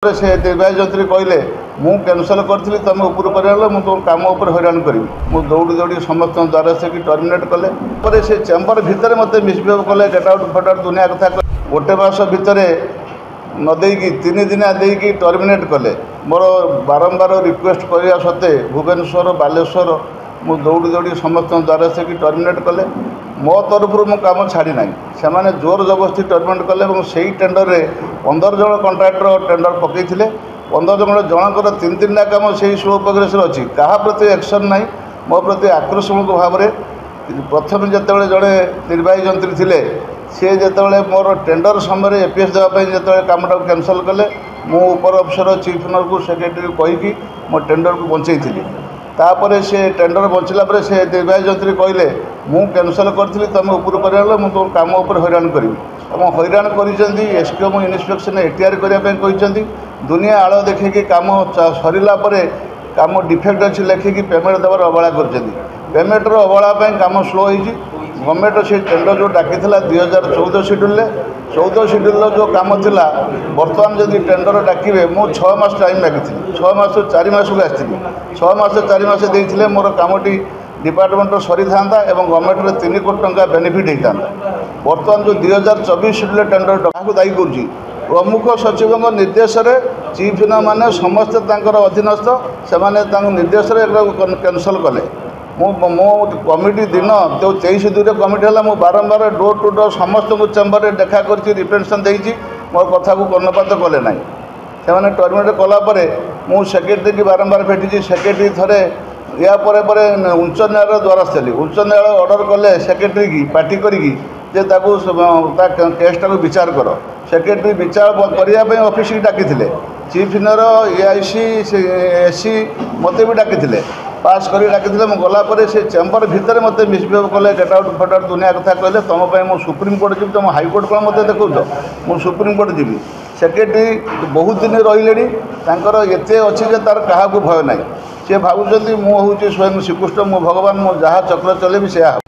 से निर्वाही जंत्री कहले मु कैनसल करी तुम ऊपर कर तुम कम उपर हैरान करी दौड़ी दौड़ी समस्त द्वारा से टर्मिनेट कले से चेम्बर भितर मत मिसबिहेव कले गेट आउट फट आउट दुनिया कथा गोटे मास भितर नदे 3 दिन देकी टर्मिनेट कले मोर बारंबार रिक्वेस्ट करने सत्ते भुवनेश्वर बालेश्वर मु दौड़ी दौड़ी समस्त द्वारा से टर्मिनेट कले मो तरफ मु कम छाड़ी ना से जोर जबरदस्ती टर्मिनेट कले से टेंडर में 15 जन कंट्राक्टर टेंडर पकई 15 जन जनकर 3 काम से स्लो प्रोग्रेस अच्छी क्या प्रति एक्शन ना मो प्रति आक्रोशक भाव में प्रथम जिते जड़े निर्वाही जंत्री थे सी जिते मोर टेंडर समय एपीएस देवाई जो कमटा कैनसल कले मु उपर अफसर चीफ इनर को सेक्रेटरी कहीकि मो टेंडर को बंचई तापर से टेंडर बंचला से निर्वाही जंत्री कहले मु कैनसल करी तुम ऊपर कर तुम कम उपर हैरान करी हैरान कर एसडीएम इन्स्पेक्शन एटीआर करने दुनिया आड़ देखिए कम सरला कम डिफेक्ट अच्छी लिखिकी पेमेंट देवार अवहेला कर पेमेंटर अवहेला कम स्लो होती गवर्नमेंट से टेंडर जो डाकी 2014 शेड्यूल 14 शेड्यूल जो कम था बर्तमान जब टेंडर डाके मुझे 6 मास टाइम लगी 6 मास 4 मास को आसती 6 मास 4 मास देते मोर कमटी डिपार्टमेंट सरी था और गवर्नमेंट 3 कोटी टंका बेनिफिट होता बर्तमान जो 2024 शेड्यूल टेंडर क्या दायी कर प्रमुख सचिव निर्देश चीफ इन मैंने समस्ते अधीनस्थ से निर्देश कैनसल कले मो कमिटी दिन जो 23 कमिटी है मुझे बारंबार डोर टू डोर समस्त को चेम्बर में देखा कर रिप्रेजेंटेशन देती मोर कथा को कर्णपात कले ना से टर्मिनेट कलापर मुझे सेक्रेटरी की बारंबार भेटी सेक्रेटरी थे या उच्च न्यायालय द्वारस्थ थी उच्च न्यायालय ऑर्डर कले सेक्रेटरी की पार्टी करी केसटा को विचार कर सेक्रेटरी विचार करने ऑफिस की डाकी चीफ इनर एआईसी एससी मत भी डाकी पास कर डाकी गलापर से चेम्बर भितर मत मिसबिहेव कले गेट आउट फट आउट दुनिया कथा कहले तुम मु सुप्रीम कोर्ट जी तुम हाईकोर्ट कौन मत देखो मु सुप्रीम कोर्ट जी सेक्रेटरी बहुत दिन रही एत अच्छी तार क्या भय ना सी भावुँ मुझे स्वयं श्रीकृष्ण मु भगवान मु जहाँ चक्र चलेबी से